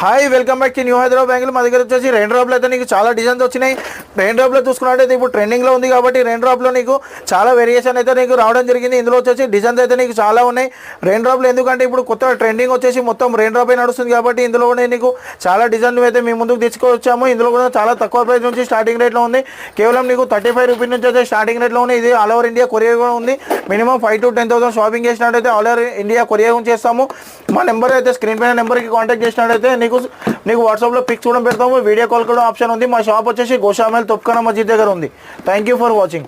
Hi welcome back to new Hyderabad bangle. మా దగ్గర వచ్చేసి రెయిన్ డ్రాప్లో అయితే నీకు చాలా డిజైన్స్ వచ్చినాయి. రెయిన్ డ్రాప్లో చూసుకున్నట్టయితే ఇప్పుడు ట్రెండింగ్లో ఉంది కాబట్టి రెయిన్ డ్రాప్లో నీకు చాలా వేరియేషన్ అయితే నీకు రావడం జరిగింది. ఇందులో వచ్చేసి డిజైన్స్ అయితే నీకు చాలా ఉన్నాయి రెయిన్ డ్రాప్లో. ఎందుకంటే ఇప్పుడు కొత్త ట్రెండింగ్ వచ్చేసి మొత్తం రెయిన్ డ్రాప్ నడుస్తుంది కాబట్టి ఇందులో కూడా నీకు చాలా డిజైన్లు అయితే మేము ముందుకు తీసుకొచ్చాము. ఇందులో కూడా చాలా తక్కువ ప్రైస్ నుంచి స్టార్టింగ్ రేట్లో ఉంది. కేవలం నీకు 35 రూపీస్ నుంచి అయితే స్టార్టింగ్ రేట్లో ఉంది. ఇది ఆల్ ఓవర్ ఇండియా కొరియర్ కూడా ఉంది. మినిమం 5 to 10,000 షాపింగ్ చేసినట్టయితే ఆల్ ఓవర్ ఇండియా కొరియర్ చేస్తాము. మా నెంబర్ అయితే స్క్రీన్ పైన నెంబర్కి కాంటాక్ట్ చేసినట్టయితే నీకు వాట్సాప్లో పిక్స్ కూడా పెడతాము. వీడియో కాల్ కూడా ఆప్షన్ ఉంది. మా షాప్ వచ్చేసి గోషామల్ తొప్కానా మస్జిద్ దగ్గర ఉంది. Thank you for watching.